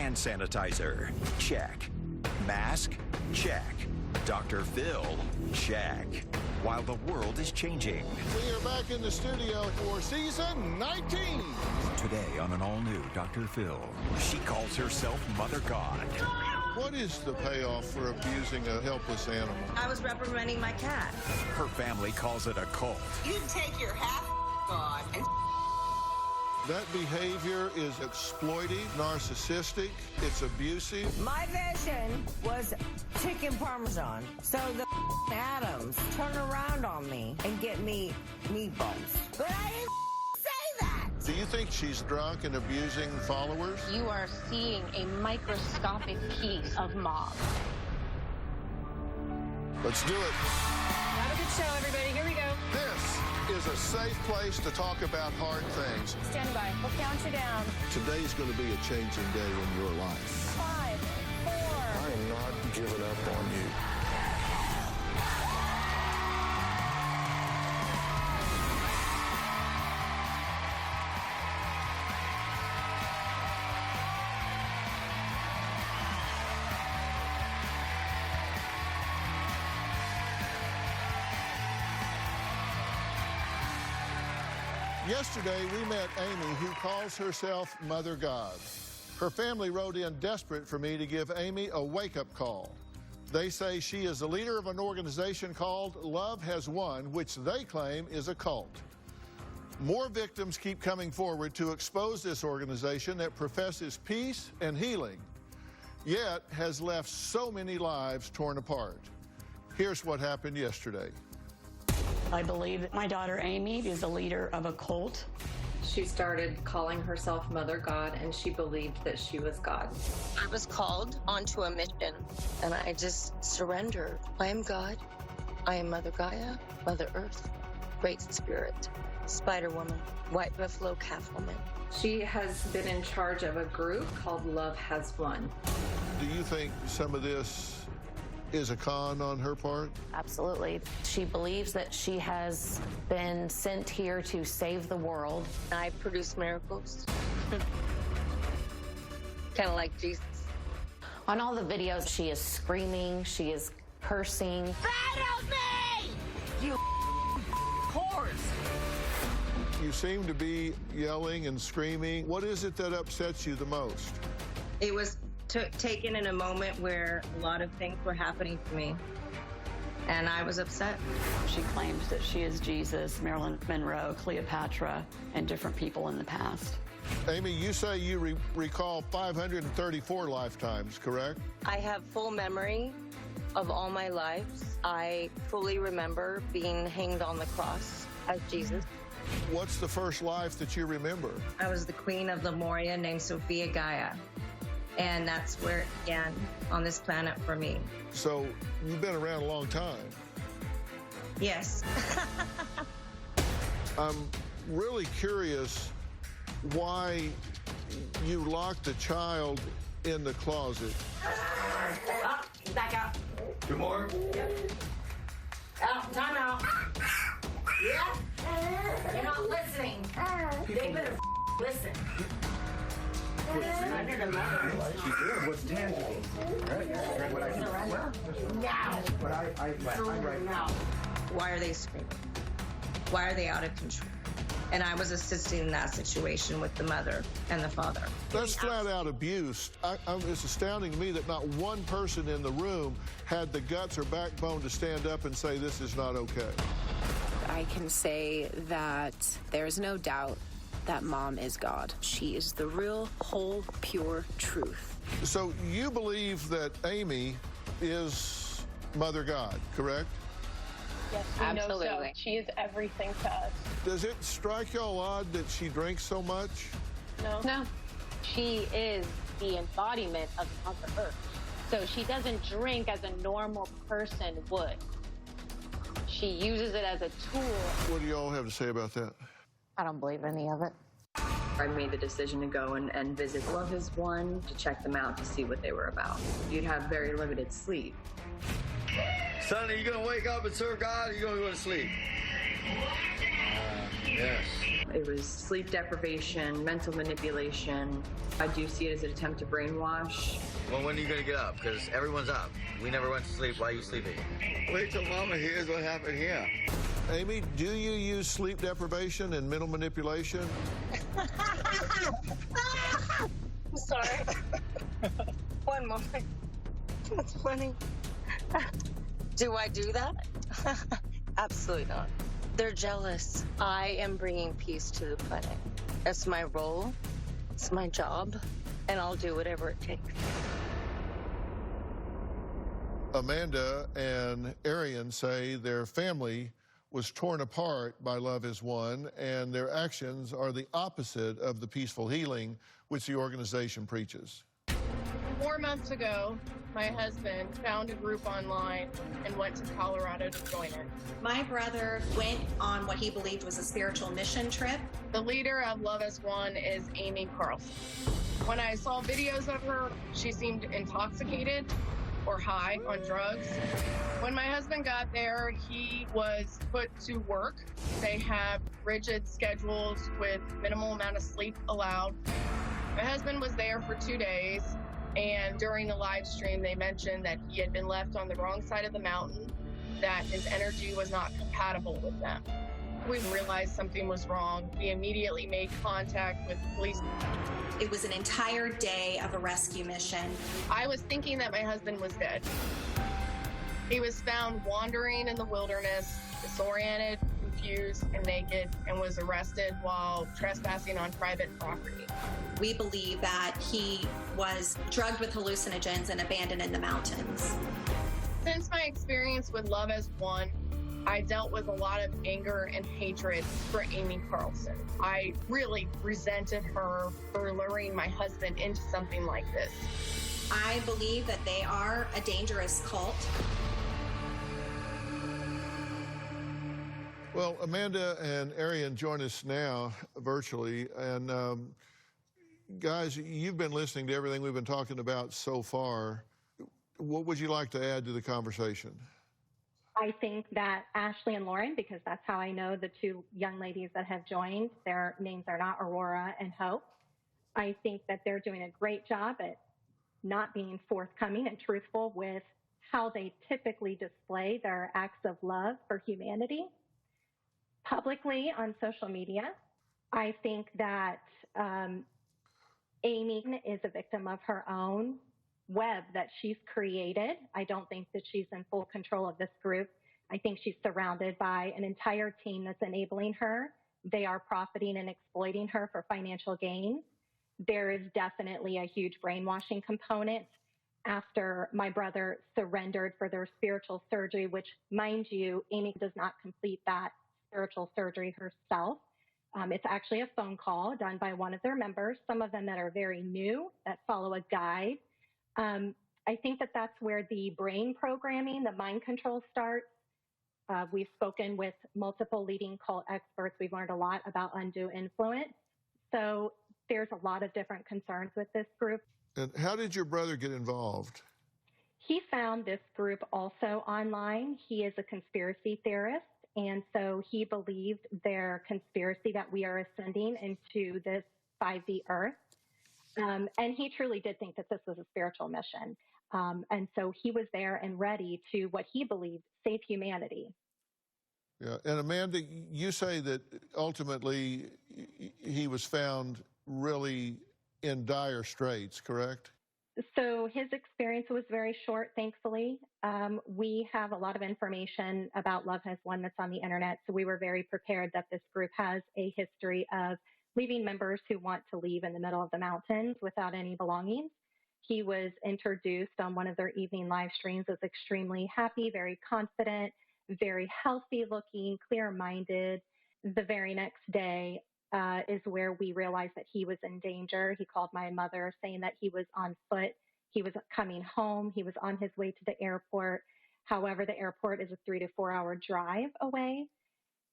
Hand sanitizer, check. Mask, check. Dr. Phil, check. While the world is changing. We are back in the studio for season 19. Today on an all-new Dr. Phil, she calls herself Mother God. What is the payoff for abusing a helpless animal? I was reprimanding my cat. Her family calls it a cult. You take your half God and That behavior is exploitive, narcissistic, it's abusive. My vision was chicken parmesan. So the Adams turn around on me and get me meatballs. But I didn't say that. Do you think she's drunk and abusing followers? You are seeing a microscopic piece of mob. Let's do it. Have a good show, everybody. Here we go. This is a safe place to talk about hard things. Stand by. We'll count you down. Today's going to be a changing day in your life. 5, 4. I am not giving up on you. Yesterday, we met Amy, who calls herself Mother God. Her family wrote in desperate for me to give Amy a wake-up call. They say she is the leader of an organization called Love Has Won, which they claim is a cult. More victims keep coming forward to expose this organization that professes peace and healing, yet has left so many lives torn apart. Here's what happened yesterday. I believe that my daughter Amy is the leader of a cult. She started calling herself Mother God, and she believed that she was God. I was called onto a mission, and I just surrendered. I am God. I am Mother Gaia, Mother Earth, Great Spirit, Spider Woman, White Buffalo Calf Woman. She has been in charge of a group called Love Has Won. Do you think some of this is a con on her part? Absolutely. She believes that she has been sent here to save the world. I produce miracles. Kind of like Jesus. On all the videos, she is screaming, she is cursing. Battle me! You whores! You seem to be yelling and screaming. What is it that upsets you the most? It was taken in a moment where a lot of things were happening to me, and I was upset. She claims that she is Jesus, Marilyn Monroe, Cleopatra, and different people in the past. Amy, you say you recall 534 lifetimes, correct? I have full memory of all my lives. I fully remember being hanged on the cross as Jesus. What's the first life that you remember? I was the queen of Lemuria named Sophia Gaia, and that's where it began on this planet for me. So you've been around a long time. Yes. I'm really curious why you locked the child in the closet. Back out. Two more. Out. Time out. Yeah? You're not listening. They better listen. Surrender to Mother. She did. What's tangible? Right? What I can Surrender. Now. But I'm right now. Why are they screaming? Why are they out of control? And I was assisting in that situation with the mother and the father. That's flat out abuse. It's astounding to me that not one person in the room had the guts or backbone to stand up and say this is not okay. I can say that there's no doubt that Mom is God. She is the real, whole, pure truth. So you believe that Amy is Mother God, correct? Yes, we know so. She is everything to us. Does it strike y'all odd that she drinks so much? No. She is the embodiment of Mother Earth. So she doesn't drink as a normal person would. She uses it as a tool. What do y'all have to say about that? I don't believe any of it. I made the decision to go and visit Love Has Won to check them out to see what they were about. You'd have very limited sleep. Son, are you going to wake up and serve God, or are you going to go to sleep? Yes. It was sleep deprivation, mental manipulation. I do see it as an attempt to brainwash. Well, when are you going to get up? Because everyone's up. We never went to sleep. Why are you sleeping? Wait till Mama hears what happened here. Amy, do you use sleep deprivation and mental manipulation? I'm sorry. One moment. That's funny. Do I do that? Absolutely not. They're jealous. I am bringing peace to the clinic. That's my role. It's my job. And I'll do whatever it takes. Amanda and Arian say their family was torn apart by Love is One, and their actions are the opposite of the peaceful healing which the organization preaches. 4 months ago, my husband found a group online and went to Colorado to join it. My brother went on what he believed was a spiritual mission trip. The leader of Love is One is Amy Carlson. When I saw videos of her, she seemed intoxicated or high on drugs. When my husband got there, he was put to work. They have rigid schedules with minimal amount of sleep allowed. My husband was there for 2 days, and during the live stream, they mentioned that he had been left on the wrong side of the mountain, that his energy was not compatible with them. We realized something was wrong. We immediately made contact with police. It was an entire day of a rescue mission. I was thinking that my husband was dead. He was found wandering in the wilderness, disoriented, confused, and naked, and was arrested while trespassing on private property. We believe that he was drugged with hallucinogens and abandoned in the mountains. Since my experience with Love as One, I dealt with a lot of anger and hatred for Amy Carlson. I really resented her for luring my husband into something like this. I believe that they are a dangerous cult. Well, Amanda and Arian join us now virtually. And guys, you've been listening to everything we've been talking about so far. What would you like to add to the conversation? I think that Ashley and Lauren, because that's how I know the two young ladies that have joined, their names are not Aurora and Hope. I think that they're doing a great job at not being forthcoming and truthful with how they typically display their acts of love for humanity publicly on social media. I think that Amy is a victim of her own web that she's created. I don't think that she's in full control of this group. I think she's surrounded by an entire team that's enabling her. They are profiting and exploiting her for financial gain. There is definitely a huge brainwashing component after my brother surrendered for their spiritual surgery, which, mind you, Amy does not complete that spiritual surgery herself. It's actually a phone call done by one of their members, some of them that are very new, that follow a guide. I think that that's where the brain programming, the mind control starts. We've spoken with multiple leading cult experts. We've learned a lot about undue influence. So there's a lot of different concerns with this group. And how did your brother get involved? He found this group also online. He is a conspiracy theorist. And so he believed their conspiracy that we are ascending into this 5D earth. And he truly did think that this was a spiritual mission. And so he was there and ready to, what he believed, save humanity. Yeah. And Amanda, you say that ultimately he was found really in dire straits, correct? So his experience was very short, thankfully. We have a lot of information about Love Has Won that's on the internet. So we were very prepared that this group has a history of leaving members who want to leave in the middle of the mountains without any belongings. He was introduced on one of their evening live streams as extremely happy, very confident, very healthy looking, clear-minded. The very next day is where we realized that he was in danger. He called my mother saying that he was on foot. He was coming home. He was on his way to the airport. However, the airport is a 3 to 4 hour drive away.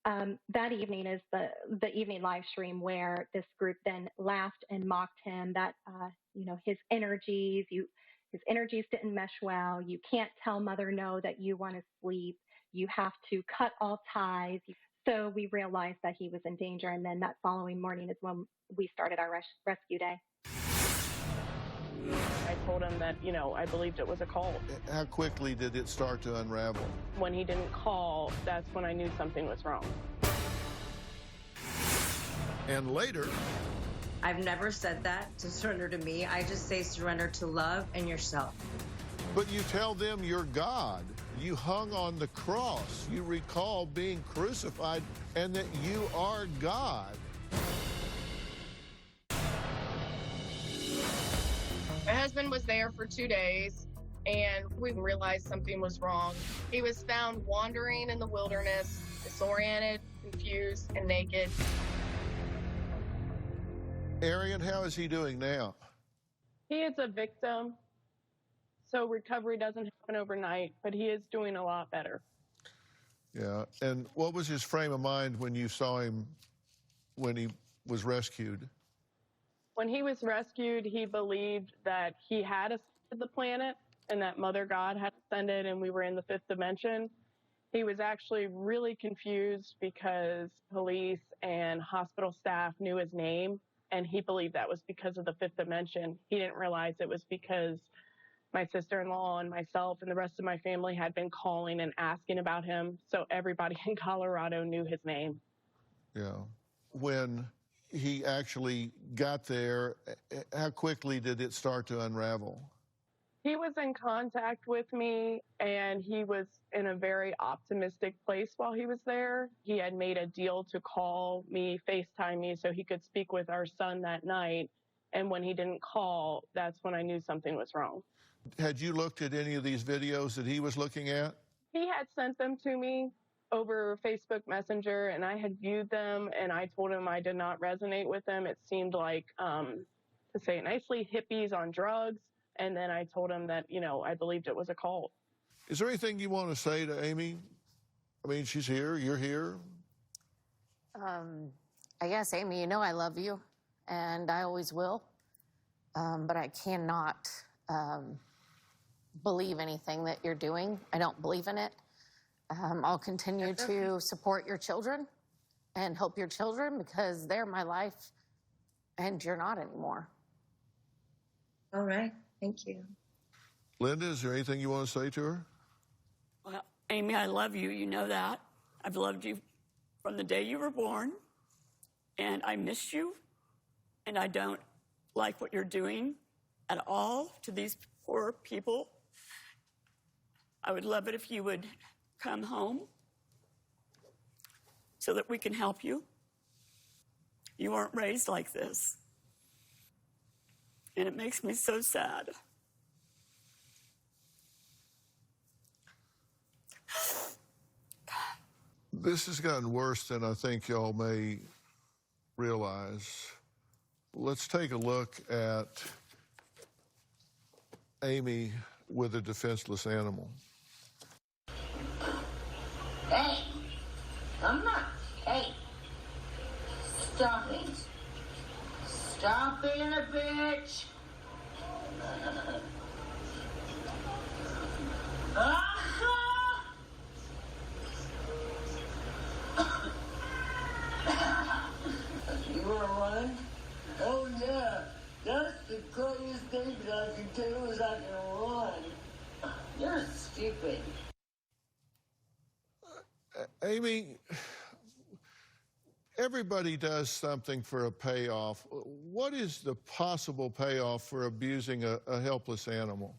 That evening is the evening live stream where this group then laughed and mocked him that, his energies didn't mesh well. You can't tell mother no that you want to sleep. You have to cut all ties. So we realized that he was in danger, and then that following morning is when we started our rescue day. I told him that, I believed it was a cult. How quickly did it start to unravel? When he didn't call, that's when I knew something was wrong. And later, I've never said that to surrender to me. I just say surrender to love and yourself. but you tell them you're God. You hung on the cross. You recall being crucified and that you are God. My husband was there for 2 days, and we realized something was wrong. He was found wandering in the wilderness, disoriented, confused, and naked. Arian, how is he doing now? He is a victim, so recovery doesn't happen overnight, but he is doing a lot better. Yeah, and what was his frame of mind when you saw him when he was rescued? When he was rescued, he believed that he had ascended the planet and that Mother God had ascended and we were in the fifth dimension. He was actually really confused because police and hospital staff knew his name, and he believed that was because of the fifth dimension. He didn't realize it was because my sister-in-law and myself and the rest of my family had been calling and asking about him, so everybody in Colorado knew his name. Yeah. When he actually got there, how quickly did it start to unravel? He was in contact with me, and he was in a very optimistic place while he was there. He had made a deal to call me, FaceTime me, so he could speak with our son that night. And when he didn't call, that's when I knew something was wrong. Had you looked at any of these videos that he was looking at? He had sent them to me over Facebook Messenger, and I had viewed them, and I told him I did not resonate with them. It seemed like, to say it nicely, hippies on drugs. And then I told him that, I believed it was a cult. Is there anything you want to say to Amy? I mean, she's here, you're here. I guess, Amy, I love you, and I always will. But I cannot believe anything that you're doing. I don't believe in it. I'll continue to support your children and help your children because they're my life, and you're not anymore. All right. Thank you. Linda, is there anything you want to say to her? Well, Amy, I love you. You know that. I've loved you from the day you were born, and I miss you, and I don't like what you're doing at all to these poor people. I would love it if you would come home so that we can help you. You weren't raised like this. And it makes me so sad. This has gotten worse than I think y'all may realize. Let's take a look at Amy with a defenseless animal. Hey, I'm not. Hey, stop it. Stop being a bitch. You wanna run? Oh yeah, that's the greatest thing that I can do is I can run. You're stupid. Amy, everybody does something for a payoff. What is the possible payoff for abusing a helpless animal?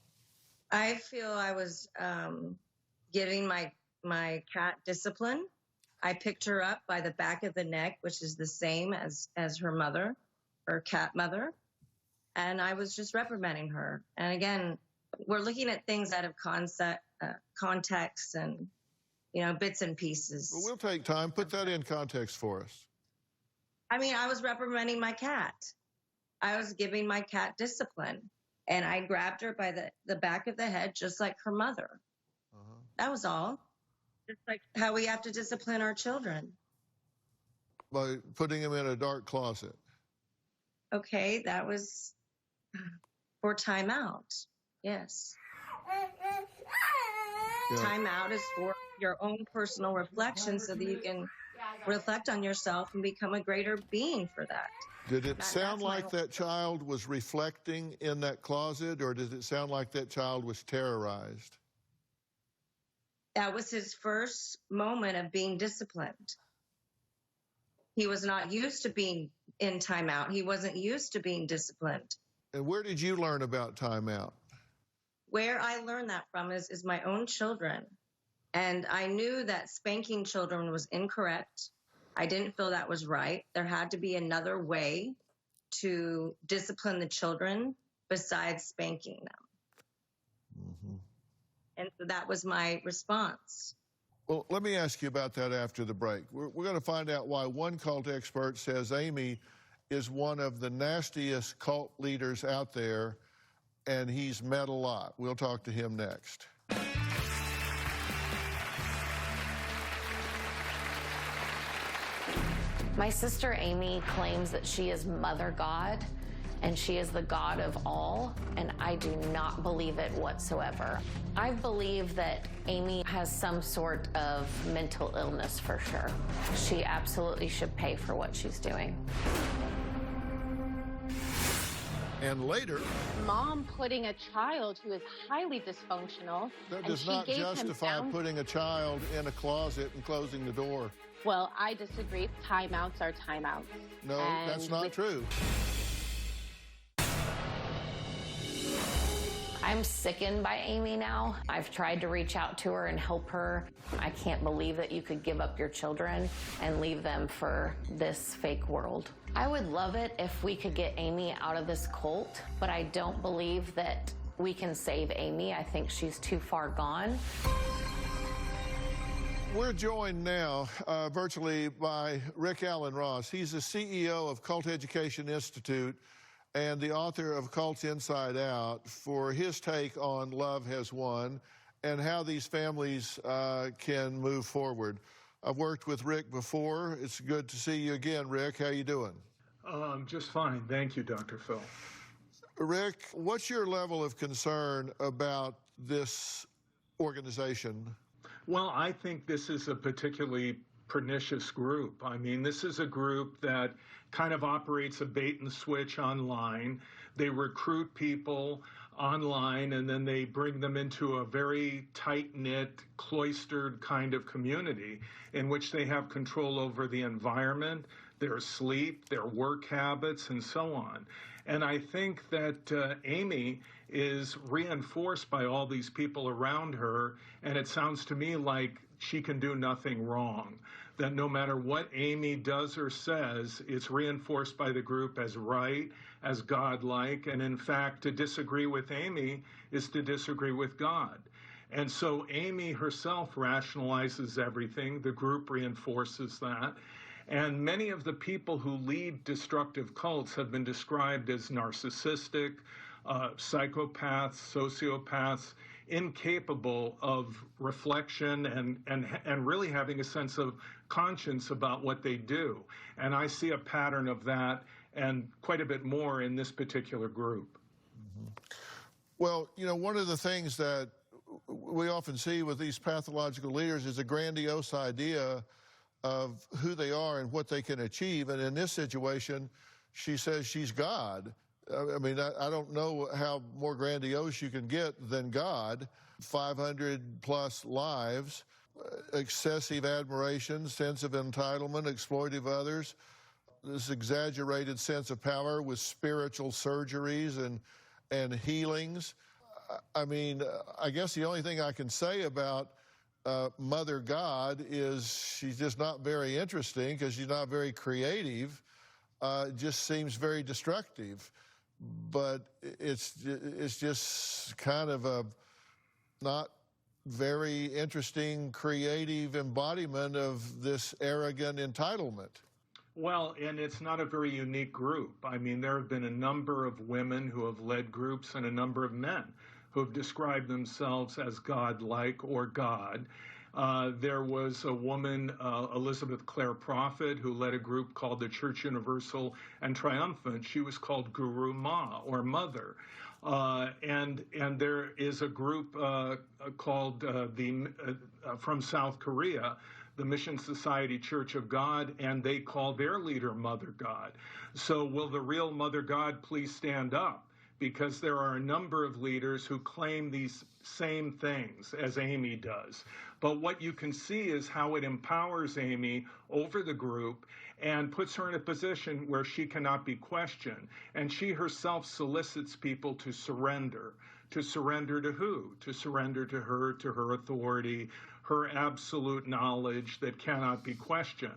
I feel I was giving my cat discipline. I picked her up by the back of the neck, which is the same as her mother, her cat mother. And I was just reprimanding her. And again, we're looking at things out of context and, bits and pieces. Well, we'll take time. Put that in context for us. I mean, I was reprimanding my cat. I was giving my cat discipline. And I grabbed her by the back of the head, just like her mother. That was all. Just like how we have to discipline our children. By putting them in a dark closet. Okay, that was for timeout. Yes. Yeah. Timeout is for your own personal reflection so that you can reflect on yourself and become a greater being for that. Did it That- sound that's my like whole- that child was reflecting in that closet, or did it sound like that child was terrorized? That was his first moment of being disciplined. He was not used to being in timeout. He wasn't used to being disciplined. And where did you learn about timeout? Where I learned that from is my own children. And I knew that spanking children was incorrect. I didn't feel that was right. There had to be another way to discipline the children besides spanking them. Mm-hmm. And so that was my response. Well, let me ask you about that after the break. We're going to find out why one cult expert says Amy is one of the nastiest cult leaders out there, and he's met a lot. We'll talk to him next. My sister Amy claims that she is Mother God and she is the God of all, and I do not believe it whatsoever. I believe that Amy has some sort of mental illness for sure. She absolutely should pay for what she's doing. And later, Mom putting a child who is highly dysfunctional. that and does she not gave him justify sound- putting a child in a closet and closing the door. Well, I disagree. Timeouts are timeouts. No, And that's not true. I'm sickened by Amy now. I've tried to reach out to her and help her. I can't believe that you could give up your children and leave them for this fake world. I would love it if we could get Amy out of this cult, but I don't believe that we can save Amy. I think she's too far gone. We're joined now virtually by Rick Allen Ross. He's the CEO of Cult Education Institute and the author of Cults Inside Out, for his take on Love Has Won and how these families can move forward. I've worked with Rick before. It's good to see you again, Rick. How you doing? Just fine. Thank you, Dr. Phil. Rick, what's your level of concern about this organization? Well, I think this is a particularly pernicious group. I mean, this is a group that kind of operates a bait and switch online. They recruit people online and then they bring them into a very tight-knit, cloistered kind of community in which they have control over the environment, their sleep, their work habits, and so on. And I think that Amy is reinforced by all these people around her, and it sounds to me like she can do nothing wrong. That no matter what Amy does or says, it's reinforced by the group as right, as godlike, and in fact, to disagree with Amy is to disagree with God. And so Amy herself rationalizes everything. The group reinforces that. And many of the people who lead destructive cults have been described as narcissistic, psychopaths, sociopaths, incapable of reflection and really having a sense of conscience about what they do. And I see a pattern of that and quite a bit more in this particular group. Mm-hmm. Well, you know, one of the things that we often see with these pathological leaders is a grandiose idea of who they are and what they can achieve. And in this situation, she says she's God. I mean, I don't know how more grandiose you can get than God. 500 plus lives, excessive admiration, sense of entitlement, exploitive others, this exaggerated sense of power with spiritual surgeries and healings. I mean, I guess the only thing I can say about Mother God is she's just not very interesting because she's not very creative. It just seems very destructive. But it's just kind of a not very interesting, creative embodiment of this arrogant entitlement. Well, and it's not a very unique group. I mean, there have been a number of women who have led groups and a number of men who have described themselves as godlike or God. There was a woman, Elizabeth Clare Prophet, who led a group called the Church Universal and Triumphant. She was called Guru Ma, or Mother. And there is a group called from South Korea, the Mission Society Church of God, and they call their leader Mother God. So will the real Mother God please stand up? Because there are a number of leaders who claim these same things as Amy does. But what you can see is how it empowers Amy over the group and puts her in a position where she cannot be questioned. And she herself solicits people to surrender. To surrender to who? To surrender to her authority, her absolute knowledge that cannot be questioned.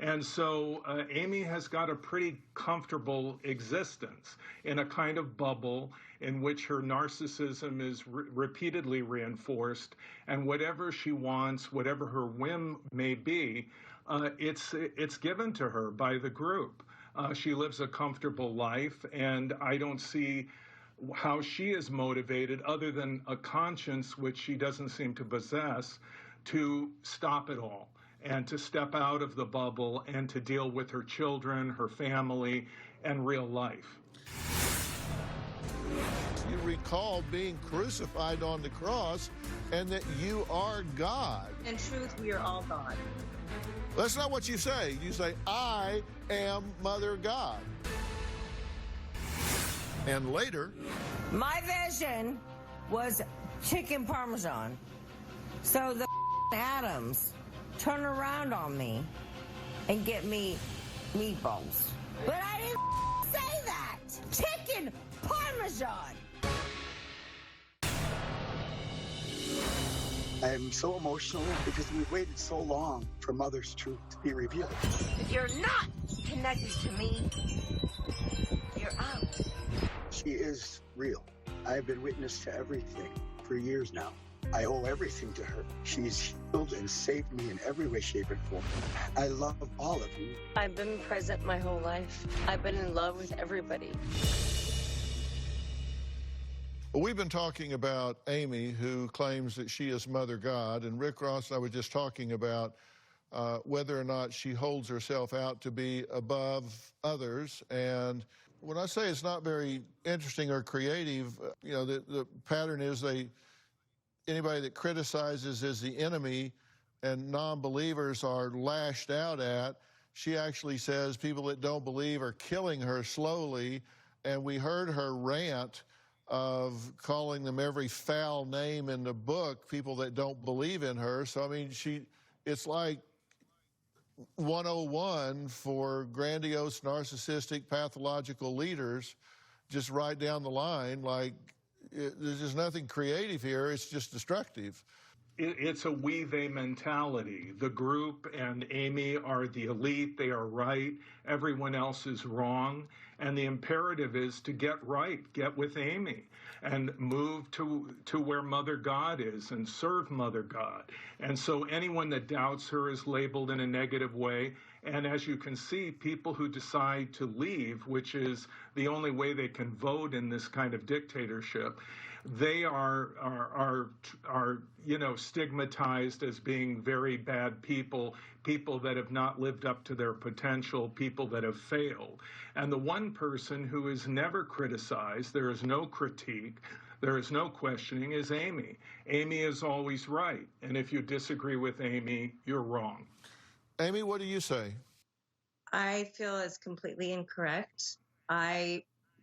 And so Amy has got a pretty comfortable existence in a kind of bubble in which her narcissism is repeatedly reinforced, and whatever she wants, whatever her whim may be, it's given to her by the group. She lives a comfortable life, and I don't see how she is motivated, other than a conscience which she doesn't seem to possess, to stop it all and to step out of the bubble and to deal with her children, her family, and real life. You recall being crucified on the cross and that you are God. In truth, we are all God. That's not what you say. You say, I am Mother God. And later, my vision was chicken parmesan. So the Adams turn around on me and get me meatballs. But I didn't say that. Chicken parmesan. I am so emotional because we've waited so long for Mother's truth to be revealed. If you're not connected to me, you're out. She is real. I've been witness to everything for years now. I owe everything to her. She's healed and saved me in every way, shape, and form. I love all of you. I've been present my whole life. I've been in love with everybody. Well, we've been talking about Amy, who claims that she is Mother God, and Rick Ross and I were just talking about whether or not she holds herself out to be above others. And when I say it's not very interesting or creative, you know, the pattern is anybody that criticizes is the enemy and non-believers are lashed out at. She actually says people that don't believe are killing her slowly, and we heard her rant of calling them every foul name in the book, people that don't believe in her. So, I mean, it's like 101 for grandiose, narcissistic, pathological leaders, just right down the line. Like, there's just nothing creative here. It's just destructive. It's a we-they mentality. The group and Amy are the elite. They are right. Everyone else is wrong. And the imperative is to get right, get with Amy, and move to where Mother God is and serve Mother God. And so anyone that doubts her is labeled in a negative way. And as you can see, people who decide to leave, which is the only way they can vote in this kind of dictatorship, they are stigmatized as being very bad people, people that have not lived up to their potential, people that have failed. And the one person who is never criticized, there is no critique, there is no questioning, is Amy. Amy is always right. And if you disagree with Amy, you're wrong. Amy, what do you say? I feel it's completely incorrect.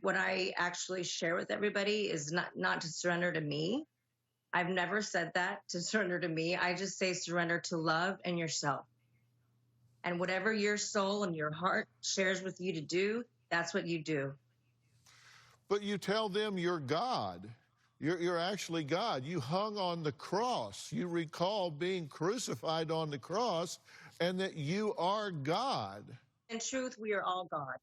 What I actually share with everybody is not to surrender to me. I've never said that, to surrender to me. I just say surrender to love and yourself. And whatever your soul and your heart shares with you to do, that's what you do. But you tell them you're God. You're actually God. You hung on the cross. You recall being crucified on the cross and that you are God. In truth, we are all God.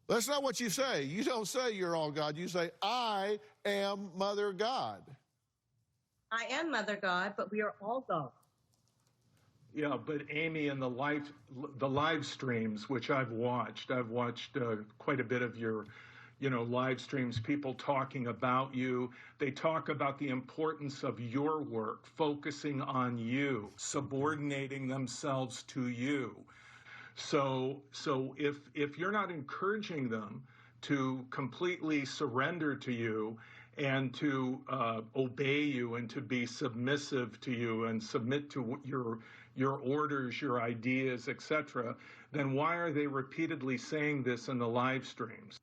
That's not what you say. You don't say you're all God. You say, I am Mother God. I am Mother God, but we are all God. Yeah, but Amy, in the live streams, which I've watched quite a bit of your, live streams, people talking about you. They talk about the importance of your work, focusing on you, subordinating themselves to you. So if you're not encouraging them to completely surrender to you and to obey you and to be submissive to you and submit to your orders, your ideas, etc., then why are they repeatedly saying this in the live streams?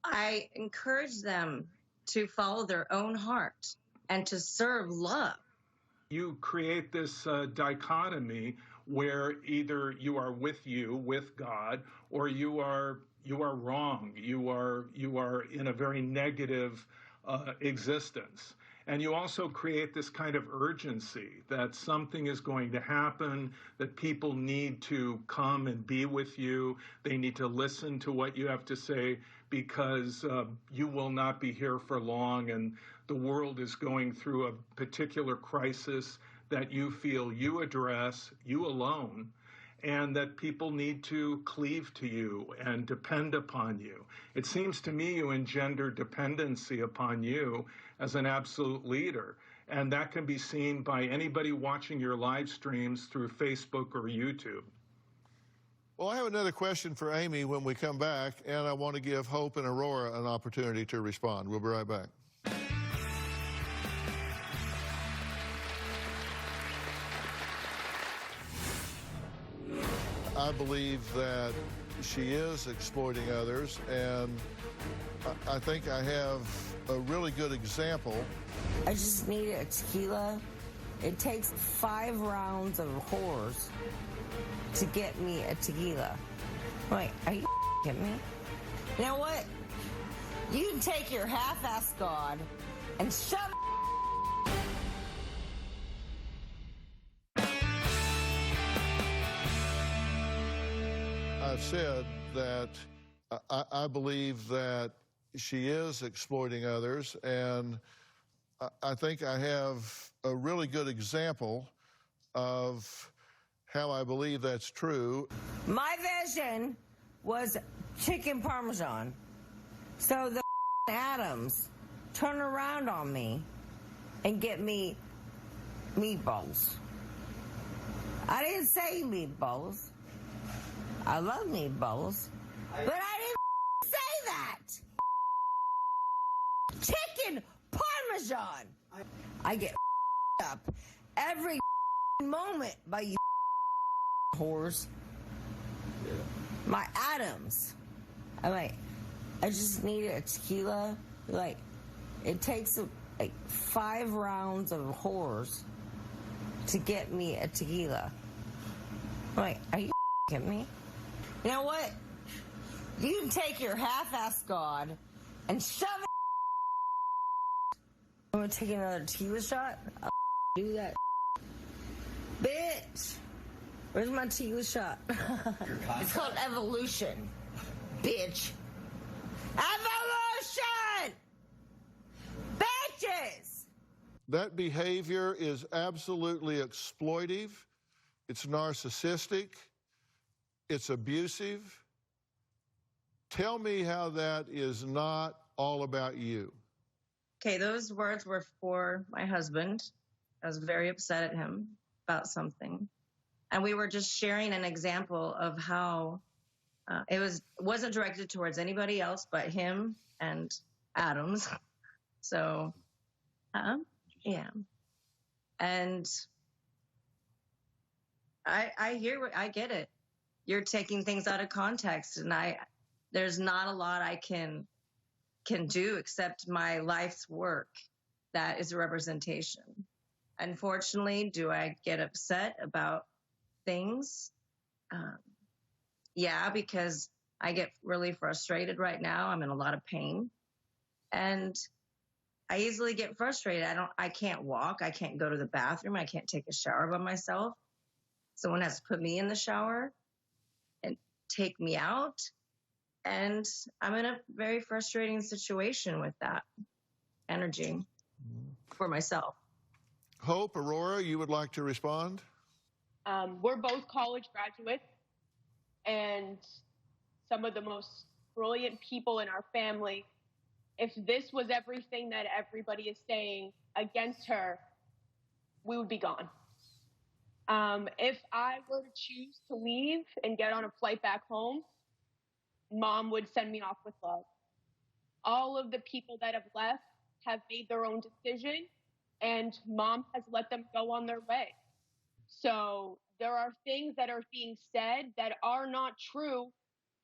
I encourage them to follow their own heart and to serve love. You create this dichotomy where either you are with God, or you are wrong. You are in a very negative existence. And you also create this kind of urgency that something is going to happen, that people need to come and be with you. They need to listen to what you have to say, because you will not be here for long, and the world is going through a particular crisis that you feel you address, you alone, and that people need to cleave to you and depend upon you. It seems to me you engender dependency upon you as an absolute leader, and that can be seen by anybody watching your live streams through Facebook or YouTube. Well, I have another question for Amy when we come back, and I want to give Hope and Aurora an opportunity to respond. We'll be right back. I believe that she is exploiting others, and I think I have a really good example. I just need a tequila. It takes 5 rounds of whores to get me a tequila. Wait, are you kidding me? You know what? You can take your half-ass God and shove it. I've said that I believe that she is exploiting others, and I think I have a really good example of how I believe that's true. My vision was chicken parmesan. So the Adams turn around on me and get me meatballs. I didn't say meatballs. I love meatballs, but I didn't say that. Chicken parmesan. I get up every moment by you whores. My Adams. I just need a tequila. Like, it takes like 5 rounds of whores to get me a tequila. Like, are you kidding me? You know what? You can take your half-ass God and shove it. I'm gonna take another tequila shot. I'll do that. Bitch. Where's my tequila shot? It's called evolution. Bitch. Evolution! Bitches! That behavior is absolutely exploitive. It's narcissistic. It's abusive. Tell me how that is not all about you. Okay, those words were for my husband. I was very upset at him about something. And we were just sharing an example of how it wasn't directed towards anybody else but him and Adams. So, yeah. And I get it. You're taking things out of context, and there's not a lot I can do except my life's work that is a representation. Unfortunately, do I get upset about things? Yeah, because I get really frustrated right now. I'm in a lot of pain, and I easily get frustrated. I can't walk. I can't go to the bathroom. I can't take a shower by myself. Someone has to put me in the shower and take me out. And I'm in a very frustrating situation with that energy for myself. Hope, Aurora, you would like to respond? We're both college graduates, and some of the most brilliant people in our family. If this was everything that everybody is saying against her, we would be gone. If I were to choose to leave and get on a flight back home, Mom would send me off with love. All of the people that have left have made their own decision, and Mom has let them go on their way. So there are things that are being said that are not true,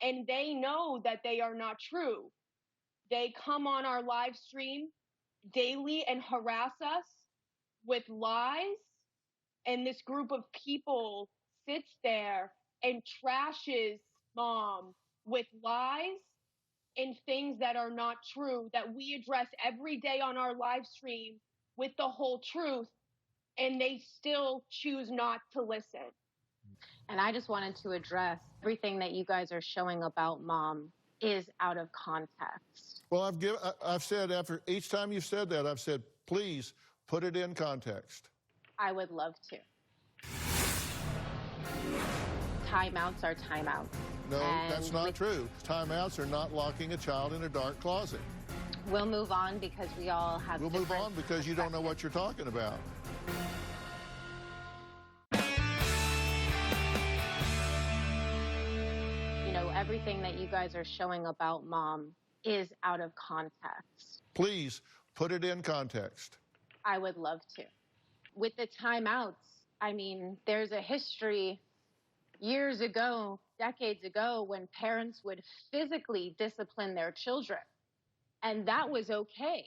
and they know that they are not true. They come on our live stream daily and harass us with lies, and this group of people sits there and trashes mom with lies and things that are not true that we address every day on our live stream with the whole truth, and they still choose not to listen. And I just wanted to address everything that you guys are showing about mom is out of context. Well, I've said after each time you've said that, I've said, please put it in context. I would love to. Timeouts are timeouts. No, And that's not true. Timeouts are not locking a child in a dark closet. We'll move on because we all have We'll move on because you don't know what you're talking about. You know, everything that you guys are showing about mom is out of context. Please put it in context. I would love to. With the timeouts, I mean, there's a history years ago, decades ago, when parents would physically discipline their children, and that was okay.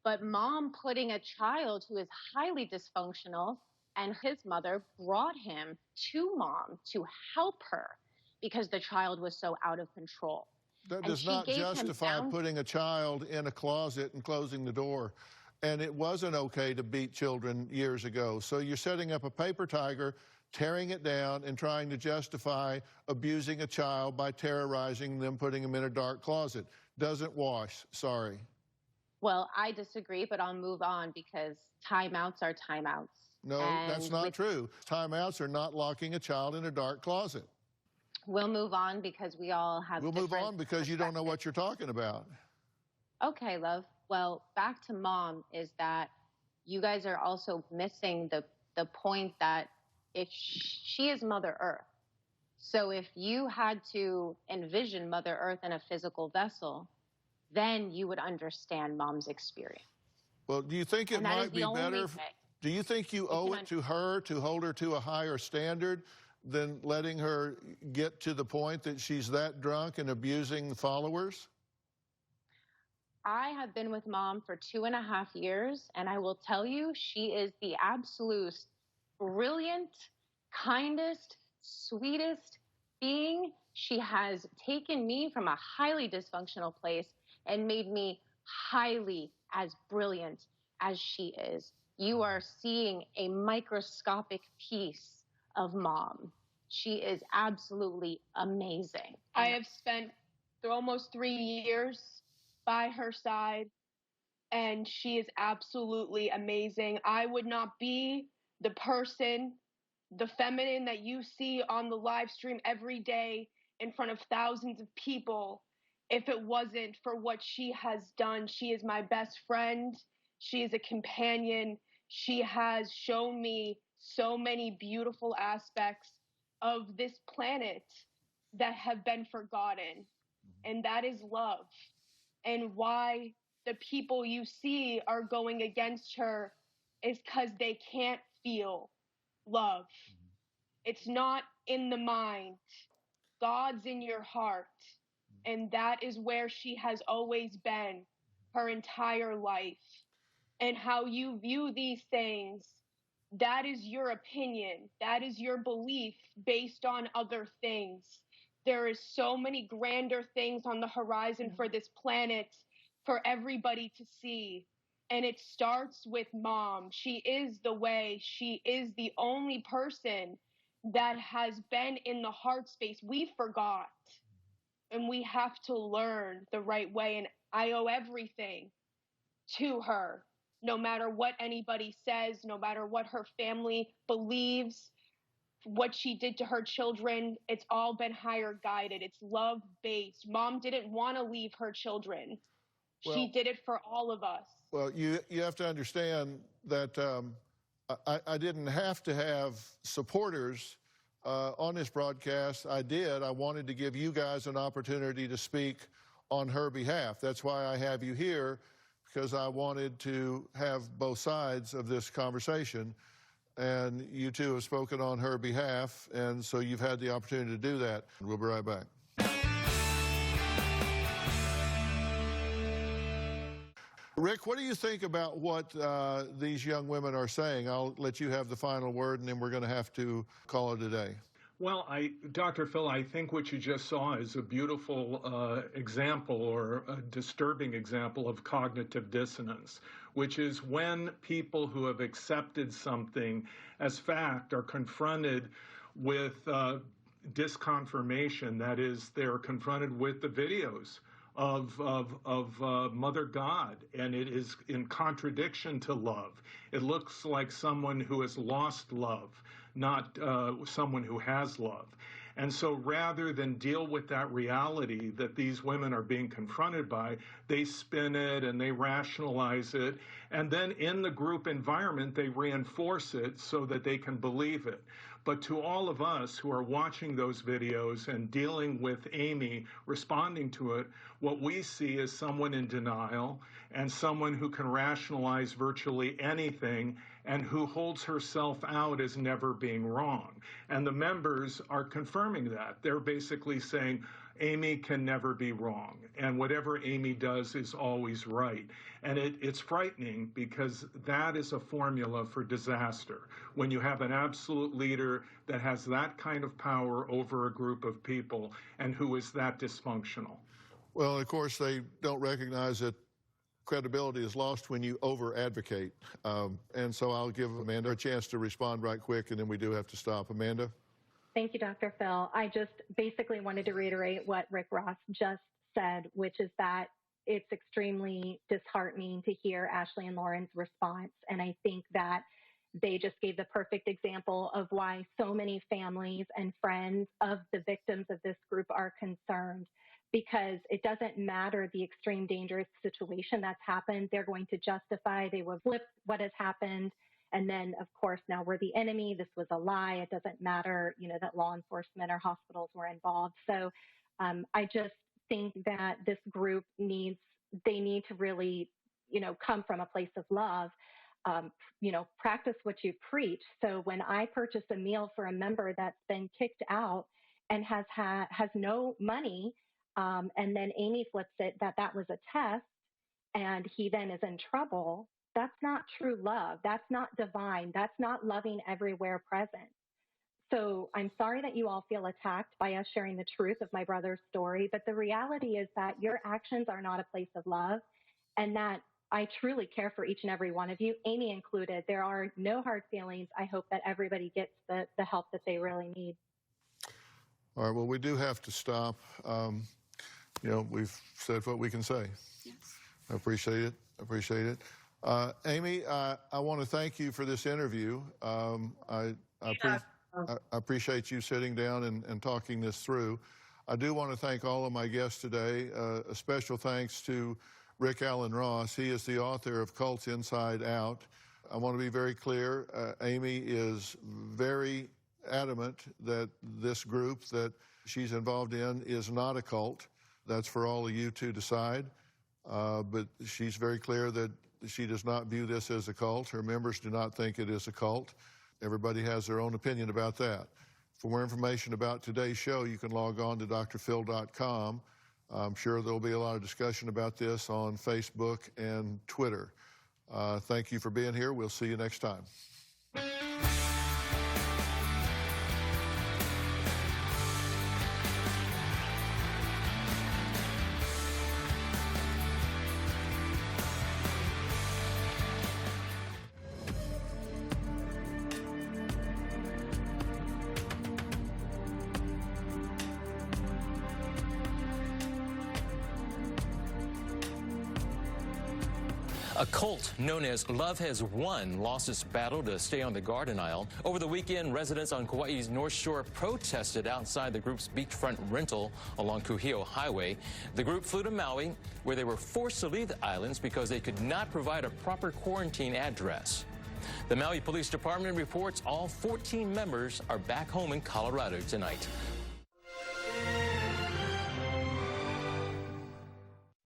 But mom putting a child who is highly dysfunctional, and his mother brought him to mom to help her because the child was so out of control. That does not justify putting a child in a closet and closing the door. And it wasn't okay to beat children years ago. So you're setting up a paper tiger, tearing it down, and trying to justify abusing a child by terrorizing them, putting them in a dark closet. Doesn't wash. Sorry. Well, I disagree, but I'll move on because timeouts are timeouts. No, that's not true. Timeouts are not locking a child in a dark closet. We'll move on because we all have We'll move on because you don't know what you're talking about. Okay, love. Well, back to mom is that you guys are also missing the point that if she is Mother Earth. So if you had to envision Mother Earth in a physical vessel, then you would understand mom's experience. Well, do you think it might be better? Do you think you owe it to her to hold her to a higher standard than letting her get to the point that she's that drunk and abusing followers? I have been with mom for 2.5 years, and I will tell you, she is the absolute brilliant, kindest, sweetest being. She has taken me from a highly dysfunctional place and made me highly as brilliant as she is. You are seeing a microscopic piece of mom. She is absolutely amazing. I have spent almost 3 years by her side, and she is absolutely amazing. I would not be the person, the feminine that you see on the live stream every day in front of thousands of people if it wasn't for what she has done. She is my best friend. She is a companion. She has shown me so many beautiful aspects of this planet that have been forgotten, and that is love. And why the people you see are going against her is because they can't feel love. It's not in the mind. God's in your heart. And that is where she has always been her entire life. And how you view these things, that is your opinion. That is your belief based on other things. There is so many grander things on the horizon for this planet for everybody to see. And it starts with mom. She is the way. She is the only person that has been in the heart space. We forgot. And we have to learn the right way. And I owe everything to her, no matter what anybody says, no matter what her family believes. What she did to her children, it's all been higher guided. It's love based. Mom didn't want to leave her children. She did it for all of us. Well, you have to understand that I didn't have to have supporters on this broadcast. I did. I wanted to give you guys an opportunity to speak on her behalf. That's why I have you here, because I wanted to have both sides of this conversation. and you two have spoken on her behalf, and so you've had the opportunity to do that. We'll be right back. Rick, what do you think about what these young women are saying? I'll let you have the final word, and then we're going to have to call it a day. Well, Dr. Phil, I think what you just saw is a beautiful example, or a disturbing example, of cognitive dissonance, which is when people who have accepted something as fact are confronted with disconfirmation. That is, they're confronted with the videos of Mother God, and it is in contradiction to love. It looks like someone who has lost love, not someone who has love. And so rather than deal with that reality that these women are being confronted by, they spin it and they rationalize it. And then in the group environment, they reinforce it so that they can believe it. But to all of us who are watching those videos and dealing with Amy responding to it, what we see is someone in denial and someone who can rationalize virtually anything and who holds herself out as never being wrong. And the members are confirming that. They're basically saying, Amy can never be wrong, and whatever Amy does is always right. And it's frightening, because that is a formula for disaster. When you have an absolute leader that has that kind of power over a group of people and who is that dysfunctional. Well, of course, they don't recognize that credibility is lost when you over-advocate. And so I'll give Amanda a chance to respond right quick, and then we do have to stop. Amanda? Thank you, Dr. Phil. I just basically wanted to reiterate what Rick Ross just said, which is that it's extremely disheartening to hear Ashley and Lauren's response. And I think that they just gave the perfect example of why so many families and friends of the victims of this group are concerned, because it doesn't matter the extreme dangerous situation that's happened. They're going to justify, they will flip what has happened. And then, of course, now we're the enemy. This was a lie. It doesn't matter, that law enforcement or hospitals were involved. So I just think that this group need to really, come from a place of love, practice what you preach. So when I purchase a meal for a member that's been kicked out and has no money, and then Amy flips it that was a test, and he then is in trouble, that's not true love. That's not divine. That's not loving everywhere present. So I'm sorry that you all feel attacked by us sharing the truth of my brother's story, but the reality is that your actions are not a place of love, and that I truly care for each and every one of you, Amy included. There are no hard feelings. I hope that everybody gets the help that they really need. All right, well, we do have to stop. We've said what we can say. Yes. I appreciate it. Amy, I want to thank you for this interview. I appreciate you sitting down and talking this through. I do want to thank all of my guests today. A special thanks to Rick Allen Ross. He is the author of Cults Inside Out. I want to be very clear. Amy is very adamant that this group that she's involved in is not a cult. That's for all of you to decide. But she's very clear that she does not view this as a cult. Her members do not think it is a cult. Everybody has their own opinion about that. For more information about today's show, you can log on to drphil.com. I'm sure there'll be a lot of discussion about this on Facebook and Twitter. Thank you for being here. We'll see you next time. A cult known as Love Has Won lost its battle to stay on the garden aisle. Over the weekend, residents on Kauai's North Shore protested outside the group's beachfront rental along Kuhio Highway. The group flew to Maui, where they were forced to leave the islands because they could not provide a proper quarantine address. The Maui Police Department reports all 14 members are back home in Colorado tonight.